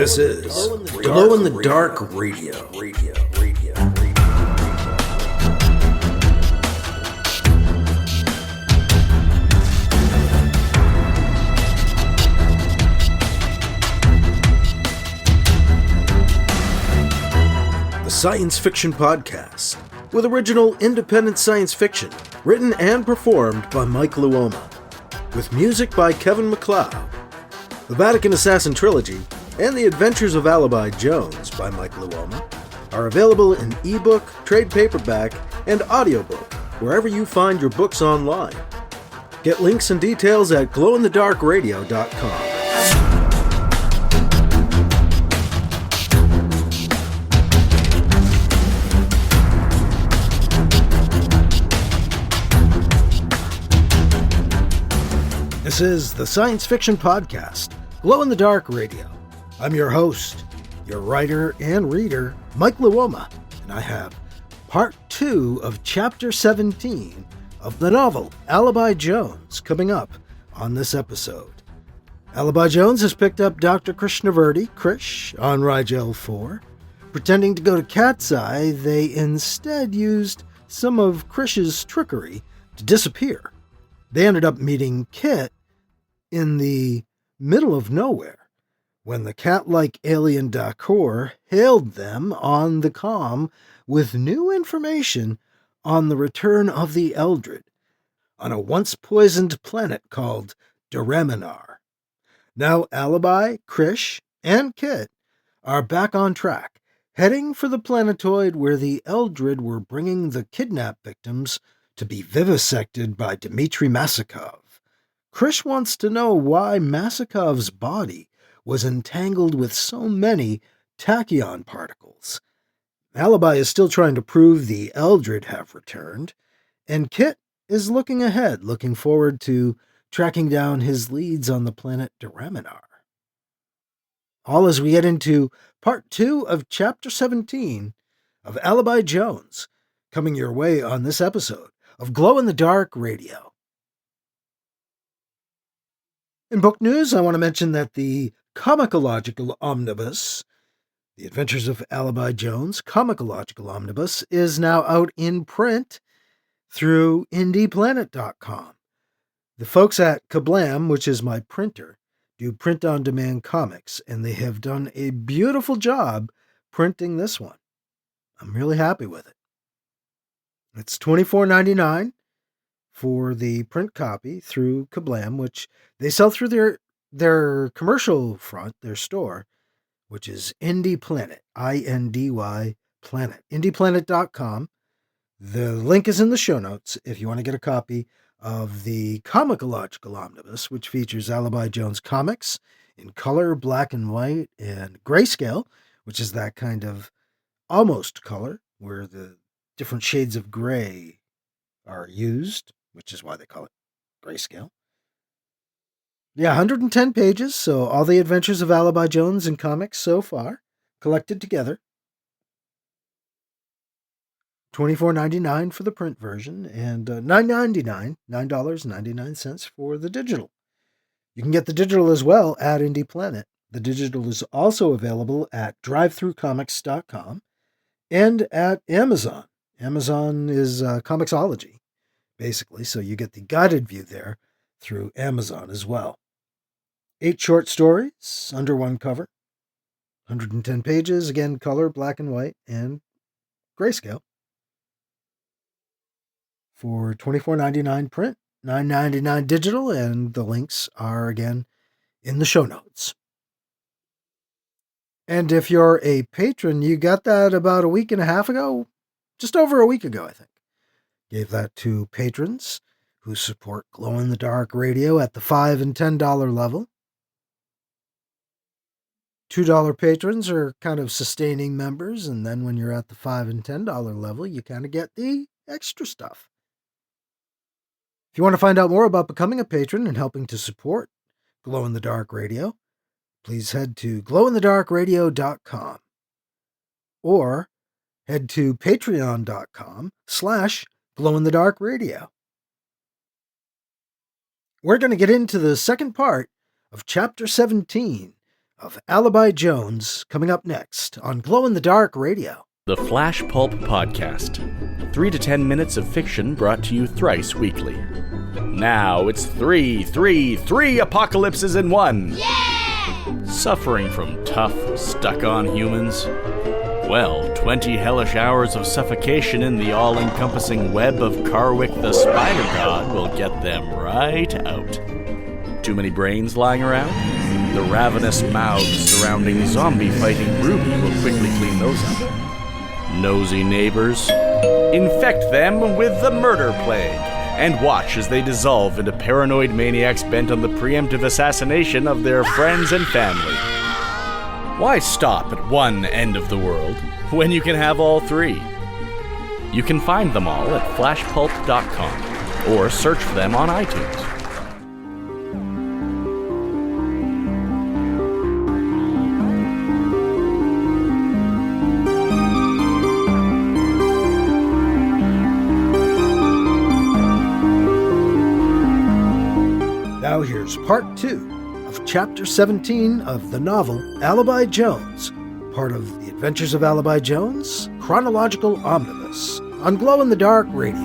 This is Glow in the Dark Radio. The science fiction podcast with original independent science fiction written and performed by Mike Luoma, with music by Kevin MacLeod. The Vatican Assassin Trilogy and The Adventures of Alibi Jones by Mike Luoma are available in ebook, trade paperback, and audiobook wherever you find your books online. Get links and details at glowinthedarkradio.com. This is the Science Fiction Podcast, Glow in the Dark Radio. I'm your host, your writer and reader, Mike Luoma, and I have Part 2 of Chapter 17 of the novel Alibi Jones coming up on this episode. Alibi Jones has picked up Dr. Krishnamurti, Krish, on Rigel 4. Pretending to go to Cat's Eye, they instead used some of Krish's trickery to disappear. They ended up meeting Kit in the middle of nowhere when the cat-like alien Dakhur hailed them on the comm with new information on the return of the Eldred on a once-poisoned planet called Duraminar. Now Alibi, Krish, and Kit are back on track, heading for the planetoid where the Eldred were bringing the kidnap victims to be vivisected by Dmitry Masakov. Krish wants to know why Masakov's body was entangled with so many tachyon particles. Alibi is still trying to prove the Eldred have returned, and Kit is looking ahead, looking forward to tracking down his leads on the planet Duraminar. All as we get into Part 2 of Chapter 17 of Alibi Jones, coming your way on this episode of Glow in the Dark Radio. In book news, I want to mention that the Chronological Omnibus, The Adventures of Alibi Jones, Chronological Omnibus, is now out in print through indieplanet.com. The folks at Kablam, which is my printer, do print-on-demand comics, and they have done a beautiful job printing this one. I'm really happy with it. It's $24.99 for the print copy through Kablam, which they sell through their commercial front, their store, which is Indie Planet, I-N-D-Y Planet, indieplanet.com. The link is in the show notes if you want to get a copy of the Chronological Omnibus, which features Alibi Jones comics in color, black and white, and grayscale, which is that kind of almost color where the different shades of gray are used, which is why they call it grayscale. Yeah, 110 pages, so all the adventures of Alibi Jones in comics so far, collected together. $24.99 for the print version, and $9.99 for the digital. You can get the digital as well at Indie Planet. The digital is also available at drivethroughcomics.com and at Amazon. Amazon is Comixology, basically, so you get the guided view there through Amazon as well. 8 short stories under one cover, 110 pages, again, color, black and white, and grayscale. For $24.99 print, $9.99 digital, and the links are, again, in the show notes. And if you're a patron, you got that about a week and a half ago, just over a week ago, I think. Gave that to patrons who support Glow in the Dark Radio at the $5 and $10 level. $2 patrons are kind of sustaining members, and then when you're at the $5 and $10 level, you kind of get the extra stuff. If you want to find out more about becoming a patron and helping to support Glow in the Dark Radio, please head to glowinthedarkradio.com or head to patreon.com/glowinthedarkradio. We're going to get into the second part of Chapter 17 of Alibi Jones coming up next on Glow in the Dark Radio. The Flash Pulp Podcast. 3 to 10 minutes of fiction brought to you thrice weekly. Now it's three apocalypses in one! Yeah! Suffering from tough, stuck-on humans? Well, 20 hellish hours of suffocation in the all-encompassing web of Karwick the Spider God will get them right out. Too many brains lying around? The ravenous mouths surrounding zombie-fighting Ruby will quickly clean those up. Nosy neighbors? Infect them with the murder plague, and watch as they dissolve into paranoid maniacs bent on the preemptive assassination of their friends and family. Why stop at one end of the world when you can have all three? You can find them all at flashpulp.com or search for them on iTunes. Now here's part 2 of Chapter 17 of the novel Alibi Jones, part of The Adventures of Alibi Jones, Chronological Omnibus, on Glow in the Dark Radio.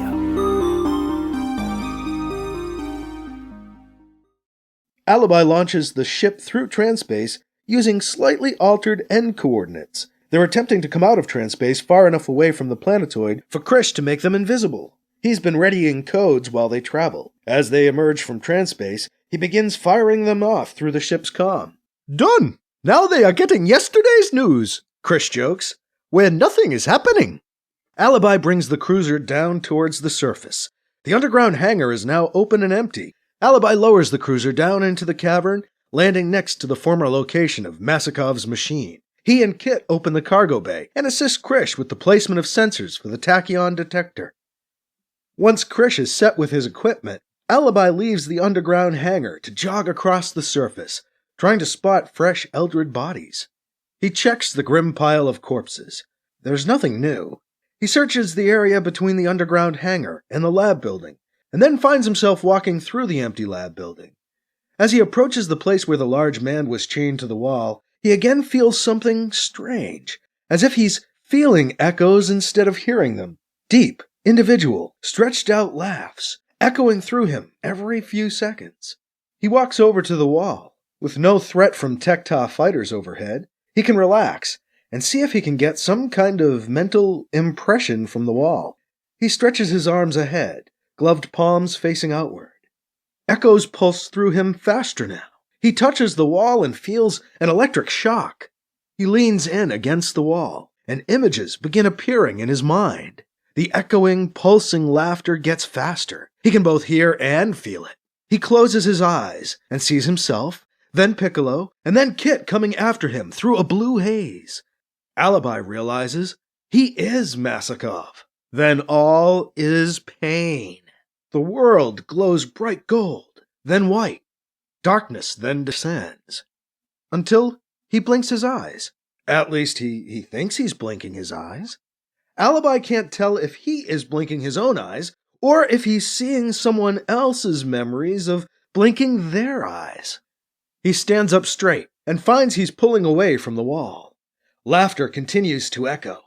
Alibi launches the ship through transspace using slightly altered end coordinates. They're attempting to come out of transspace far enough away from the planetoid for Krish to make them invisible. He's been readying codes while they travel. As they emerge from transspace, he begins firing them off through the ship's comm. "Done! Now they are getting yesterday's news," Krish jokes, "where nothing is happening." Alibi brings the cruiser down towards the surface. The underground hangar is now open and empty. Alibi lowers the cruiser down into the cavern, landing next to the former location of Masakov's machine. He and Kit open the cargo bay and assist Krish with the placement of sensors for the tachyon detector. Once Krish is set with his equipment, Alibi leaves the underground hangar to jog across the surface, trying to spot fresh Eldred bodies. He checks the grim pile of corpses. There's nothing new. He searches the area between the underground hangar and the lab building, and then finds himself walking through the empty lab building. As he approaches the place where the large man was chained to the wall, he again feels something strange, as if he's feeling echoes instead of hearing them. Deep, individual, stretched out laughs, echoing through him every few seconds. He walks over to the wall. With no threat from Tekta fighters overhead, he can relax and see if he can get some kind of mental impression from the wall. He stretches his arms ahead, gloved palms facing outward. Echoes pulse through him faster now. He touches the wall and feels an electric shock. He leans in against the wall, and images begin appearing in his mind. The echoing, pulsing laughter gets faster. He can both hear and feel it. He closes his eyes and sees himself, then Piccolo, and then Kit coming after him through a blue haze. Alibi realizes he is Masakov. Then all is pain. The world glows bright gold, then white. Darkness then descends. Until he blinks his eyes. At least he thinks he's blinking his eyes. Alibi can't tell if he is blinking his own eyes, or if he's seeing someone else's memories of blinking their eyes. He stands up straight and finds he's pulling away from the wall. Laughter continues to echo.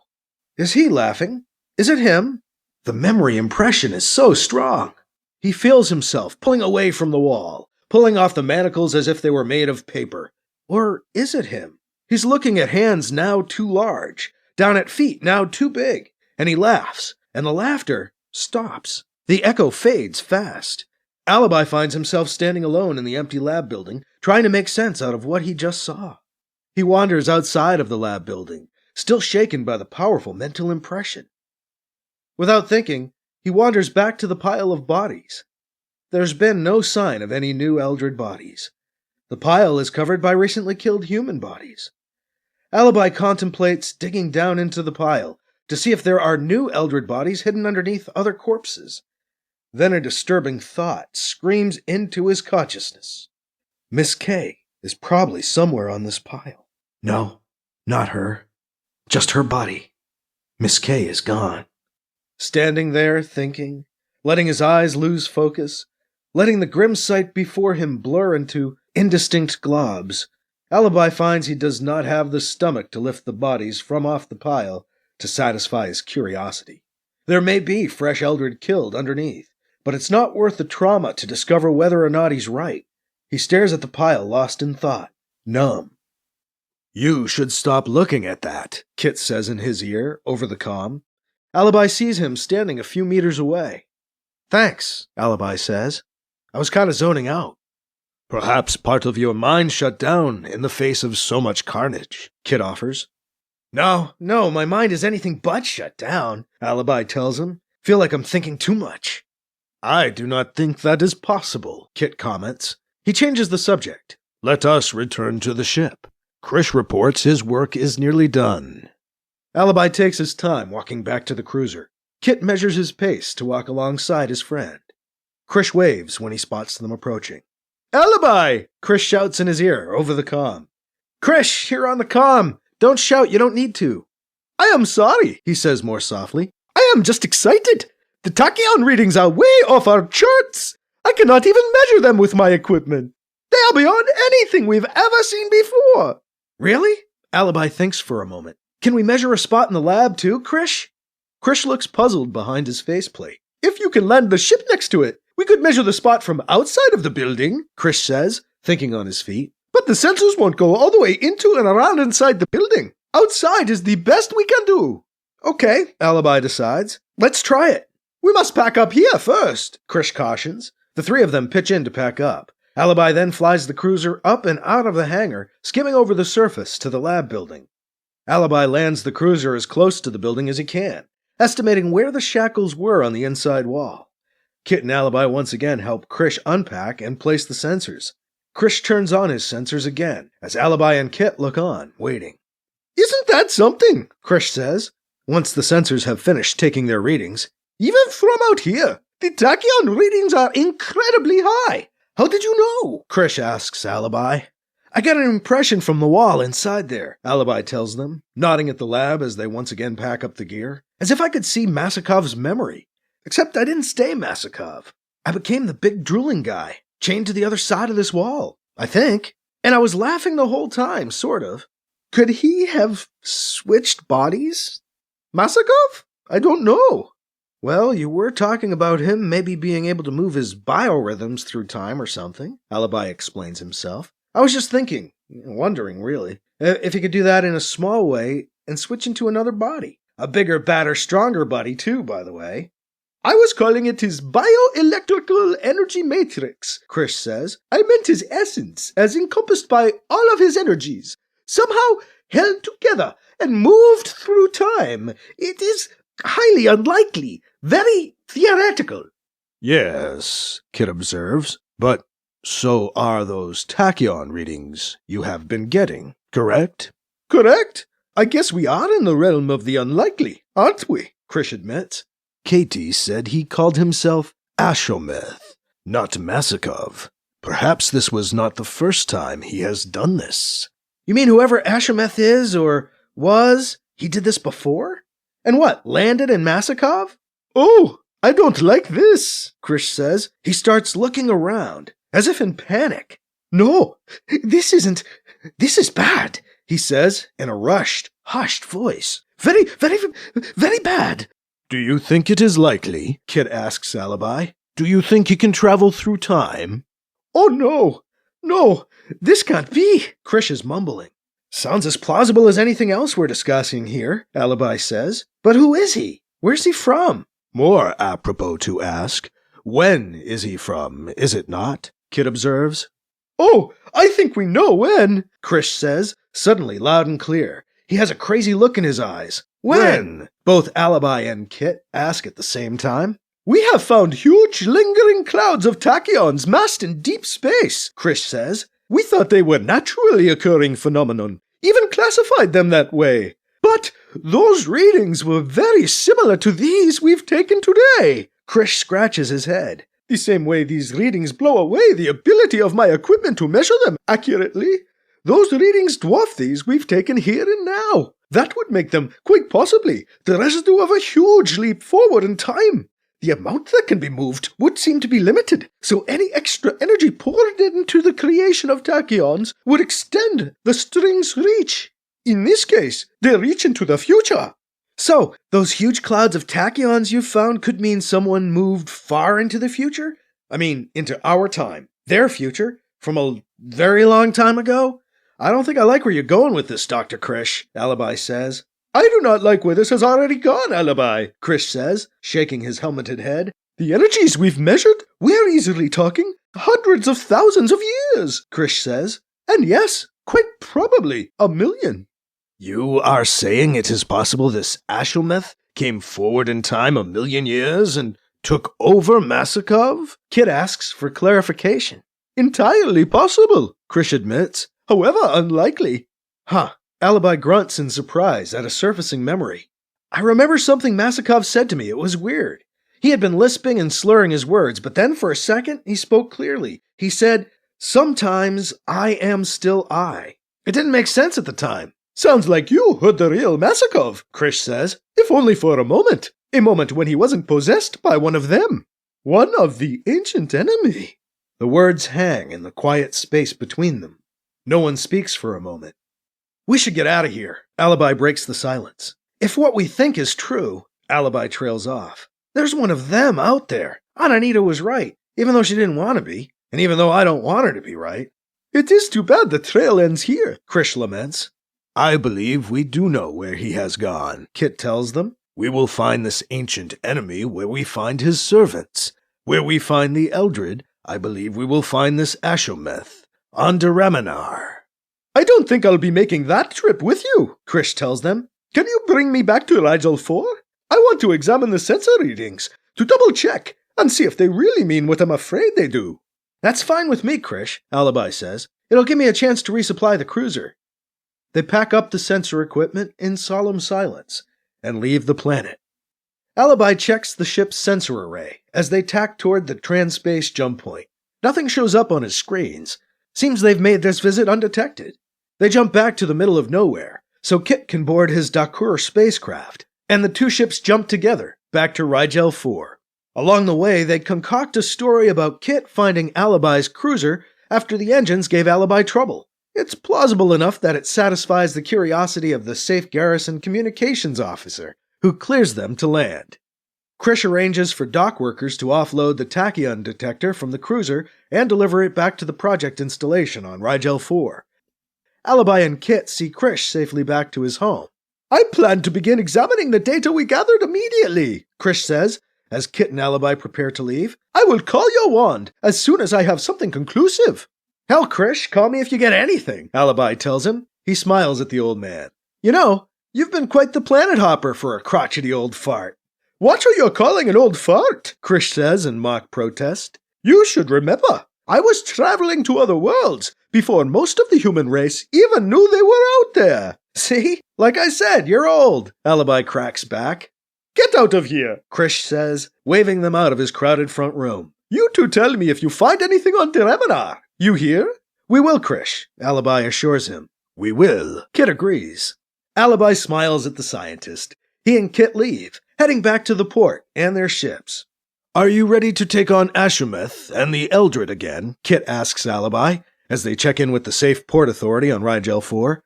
Is he laughing? Is it him? The memory impression is so strong. He feels himself pulling away from the wall, pulling off the manacles as if they were made of paper. Or is it him? He's looking at hands now too large, down at feet now too big, and he laughs, and the laughter stops. The echo fades fast. Alibi finds himself standing alone in the empty lab building, trying to make sense out of what he just saw. He wanders outside of the lab building, still shaken by the powerful mental impression. Without thinking, he wanders back to the pile of bodies. There's been no sign of any new Eldred bodies. The pile is covered by recently killed human bodies. Alibi contemplates digging down into the pile to see if there are new Eldred bodies hidden underneath other corpses. Then a disturbing thought screams into his consciousness. Miss K is probably somewhere on this pile. No, not her. Just her body. Miss K is gone. Standing there, thinking, letting his eyes lose focus, letting the grim sight before him blur into indistinct globs, Alibi finds he does not have the stomach to lift the bodies from off the pile to satisfy his curiosity. There may be fresh Eldred killed underneath, but it's not worth the trauma to discover whether or not he's right. He stares at the pile, lost in thought, numb. "You should stop looking at that," Kit says in his ear, over the comm. Alibi sees him standing a few meters away. "Thanks," Alibi says. "I was kind of zoning out." "Perhaps part of your mind shut down in the face of so much carnage," Kit offers. No, my mind is anything but shut down," Alibi tells him. "Feel like I'm thinking too much." "I do not think that is possible," Kit comments. He changes the subject. "Let us return to the ship. Krish reports his work is nearly done." Alibi takes his time walking back to the cruiser. Kit measures his pace to walk alongside his friend. Krish waves when he spots them approaching. "Alibi!" Krish shouts in his ear over the comm. "Krish, here on the comm! Don't shout, you don't need to." "I am sorry," he says more softly. "I am just excited. The tachyon readings are way off our charts. I cannot even measure them with my equipment. They are beyond anything we've ever seen before." "Really?" Alibi thinks for a moment. "Can we measure a spot in the lab too, Krish?" Krish looks puzzled behind his faceplate. "If you can land the ship next to it, we could measure the spot from outside of the building," Krish says, thinking on his feet. "But the sensors won't go all the way into and around inside the building. Outside is the best we can do." "Okay," Alibi decides. "Let's try it." "We must pack up here first," Krish cautions. The three of them pitch in to pack up. Alibi then flies the cruiser up and out of the hangar, skimming over the surface to the lab building. Alibi lands the cruiser as close to the building as he can, estimating where the shackles were on the inside wall. Kit and Alibi once again help Krish unpack and place the sensors. Krish turns on his sensors again, as Alibi and Kit look on, waiting. "Isn't that something?" Krish says, once the sensors have finished taking their readings. "Even from out here, the tachyon readings are incredibly high. How did you know?" Krish asks Alibi. "I got an impression from the wall inside there," Alibi tells them, nodding at the lab as they once again pack up the gear. "As if I could see Masakov's memory. Except I didn't stay Masakov. I became the big drooling guy, chained to the other side of this wall, I think. And I was laughing the whole time, sort of. Could he have switched bodies? Masakov? I don't know." "Well, you were talking about him maybe being able to move his biorhythms through time or something," Alibi explains himself. "I was just thinking, wondering really, if he could do that in a small way and switch into another body. A bigger, badder, stronger body too, by the way." "I was calling it his bioelectrical energy matrix," Krish says. "I meant his essence, as encompassed by all of his energies, somehow held together and moved through time. It is highly unlikely, very theoretical." "Yes," Kit observes, "but so are those tachyon readings you have been getting, correct?" "Correct. I guess we are in the realm of the unlikely, aren't we?" Krish admits. "Katie said he called himself Ashometh, not Masakov. Perhaps this was not the first time he has done this." "You mean whoever Ashometh is, or was, he did this before? And what, landed in Masakov?" "Oh, I don't like this," Krish says. He starts looking around, as if in panic. "No, this is bad," he says in a rushed, hushed voice. "Very, very, very bad." "Do you think it is likely?" Kit asks Alibi. "Do you think he can travel through time?" "Oh, no, this can't be," Krish is mumbling. "Sounds as plausible as anything else we're discussing here," Alibi says. "But who is he? Where's he from?" "More apropos to ask, when is he from, is it not?" Kit observes. "Oh, I think we know when," Krish says, suddenly loud and clear. He has a crazy look in his eyes. "When?" both Alibi and Kit ask at the same time. "We have found huge lingering clouds of tachyons massed in deep space," Krish says. "We thought they were naturally occurring phenomenon, even classified them that way. But those readings were very similar to these we've taken today." Krish scratches his head. "The same way these readings blow away the ability of my equipment to measure them accurately. Those readings dwarf these we've taken here and now. That would make them, quite possibly, the residue of a huge leap forward in time. The amount that can be moved would seem to be limited, so any extra energy poured into the creation of tachyons would extend the string's reach. In this case, they reach into the future. So, those huge clouds of tachyons you've found could mean someone moved far into the future? I mean, into our time, their future, from a very long time ago? I don't think I like where you're going with this, Dr. Krish, Alibi says. I do not like where this has already gone, Alibi, Krish says, shaking his helmeted head. The energies we've measured, we're easily talking hundreds of thousands of years, Krish says. And yes, quite probably 1,000,000. You are saying it is possible this Ashometh came forward in time 1,000,000 years and took over Masakov? Kit asks for clarification. Entirely possible, Krish admits. However unlikely. Huh. Alibi grunts in surprise at a surfacing memory. I remember something Masakov said to me. It was weird. He had been lisping and slurring his words, but then for a second he spoke clearly. He said, "Sometimes I am still I." It didn't make sense at the time. Sounds like you heard the real Masakov, Krish says, if only for a moment. A moment when he wasn't possessed by one of them. One of the ancient enemy. The words hang in the quiet space between them. No one speaks for a moment. We should get out of here. Alibi breaks the silence. If what we think is true, Alibi trails off. There's one of them out there. Ananita was right, even though she didn't want to be, and even though I don't want her to be right. It is too bad the trail ends here, Krish laments. I believe we do know where he has gone, Kit tells them. We will find this ancient enemy where we find his servants. Where we find the Eldred, I believe we will find this Ashometh. On Duraminar. I don't think I'll be making that trip with you, Krish tells them. Can you bring me back to Rigel 4? I want to examine the sensor readings, to double-check, and see if they really mean what I'm afraid they do. That's fine with me, Krish, Alibi says. It'll give me a chance to resupply the cruiser. They pack up the sensor equipment in solemn silence and leave the planet. Alibi checks the ship's sensor array as they tack toward the trans-space jump point. Nothing shows up on his screens. Seems they've made this visit undetected. They jump back to the middle of nowhere, so Kit can board his Dakhur spacecraft, and the two ships jump together, back to Rigel 4. Along the way, they concoct a story about Kit finding Alibi's cruiser after the engines gave Alibi trouble. It's plausible enough that it satisfies the curiosity of the Safe Garrison communications officer, who clears them to land. Krish arranges for dock workers to offload the tachyon detector from the cruiser and deliver it back to the project installation on Rigel 4. Alibi and Kit see Krish safely back to his home. I plan to begin examining the data we gathered immediately, Krish says, as Kit and Alibi prepare to leave. I will call your wand as soon as I have something conclusive. Hell, Krish, call me if you get anything, Alibi tells him. He smiles at the old man. You know, you've been quite the planet hopper for a crotchety old fart. Watch what you're calling an old fart, Krish says in mock protest. You should remember, I was traveling to other worlds before most of the human race even knew they were out there. See? Like I said, you're old, Alibi cracks back. Get out of here, Krish says, waving them out of his crowded front room. You two tell me if you find anything on Duraminar. You hear? We will, Krish, Alibi assures him. We will, Kit agrees. Alibi smiles at the scientist. He and Kit leave, heading back to the port and their ships. Are you ready to take on Ashometh and the Eldred again? Kit asks Alibi, as they check in with the Safe Port Authority on Rigel 4.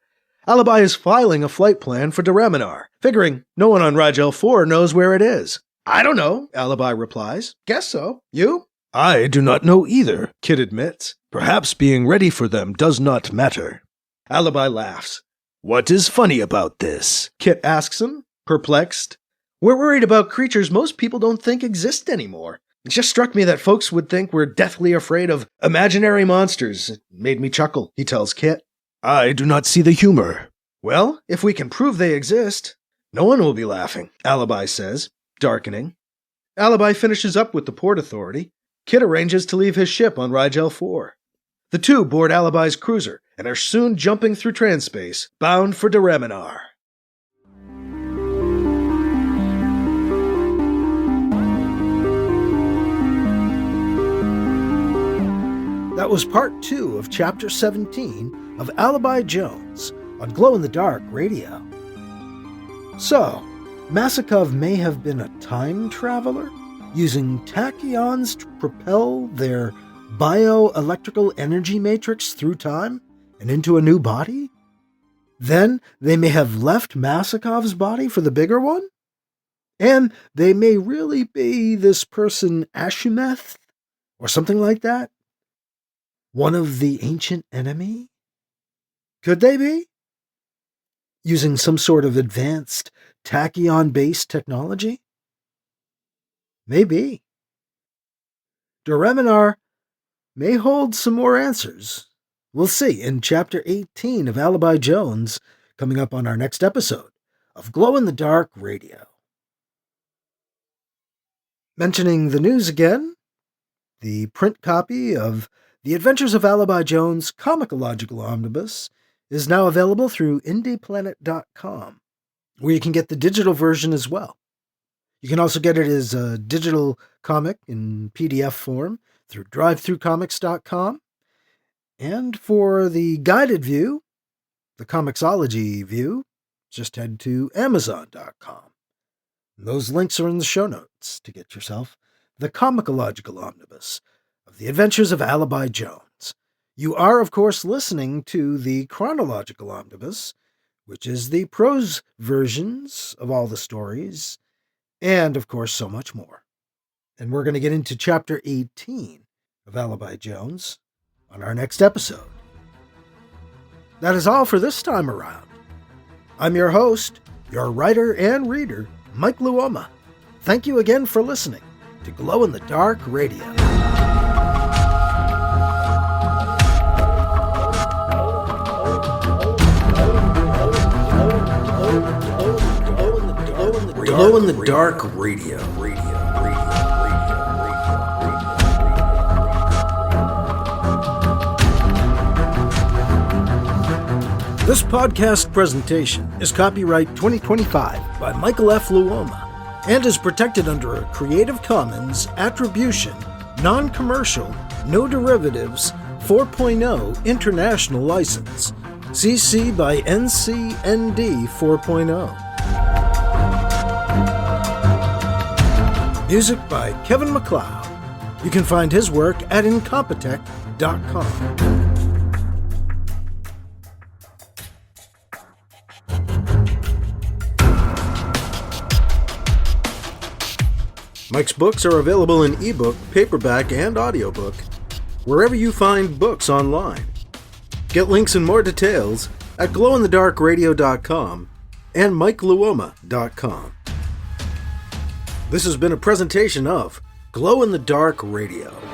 Alibi is filing a flight plan for Duraminar, figuring no one on Rigel 4 knows where it is. I don't know, Alibi replies. Guess so. You? I do not know either, Kit admits. Perhaps being ready for them does not matter. Alibi laughs. What is funny about this? Kit asks him, perplexed. We're worried about creatures most people don't think exist anymore. It just struck me that folks would think we're deathly afraid of imaginary monsters. It made me chuckle, he tells Kit. I do not see the humor. Well, if we can prove they exist, no one will be laughing, Alibi says, darkening. Alibi finishes up with the Port Authority. Kit arranges to leave his ship on Rigel 4. The two board Alibi's cruiser and are soon jumping through transspace, bound for Duraminar. That was part 2 of Chapter 17 of Alibi Jones on Glow-in-the-Dark Radio. So, Masakov may have been a time traveler? using tachyons to propel their bioelectrical energy matrix through time and into a new body? Then they may have left Masakov's body for the bigger one? And they may really be this person Ashumeth? Or something like that? One of the ancient enemy? Could they be? Using some sort of advanced tachyon-based technology? Maybe. Doreminar may hold some more answers. We'll see in Chapter 18 of Alibi Jones, coming up on our next episode of Glow in the Dark Radio. Mentioning the news again, the print copy of The Adventures of Alibi Jones Chronological Omnibus is now available through indieplanet.com, where you can get the digital version as well. You can also get it as a digital comic in PDF form through drivethroughcomics.com. And for the guided view, the Comixology view, just head to amazon.com. Those links are in the show notes to get yourself the Comicological Omnibus of The Adventures of Alibi Jones. You are, of course, listening to the Chronological Omnibus, which is the prose versions of all the stories, and, of course, so much more. And we're going to get into Chapter 18 of Alibi Jones on our next episode. That is all for this time around. I'm your host, your writer and reader, Mike Luoma. Thank you again for listening to Glow in the Dark Radio. Glow in the Dark Radio. This podcast presentation is copyright 2025 by Michael F. Luoma and is protected under a Creative Commons Attribution, Non-Commercial, No Derivatives 4.0 International License, CC by NCND 4.0. Music by Kevin MacLeod. You can find his work at incompetech.com. Mike's books are available in ebook, paperback, and audiobook, wherever you find books online. Get links and more details at glowinthedarkradio.com and mikeluoma.com. This has been a presentation of Glow in the Dark Radio.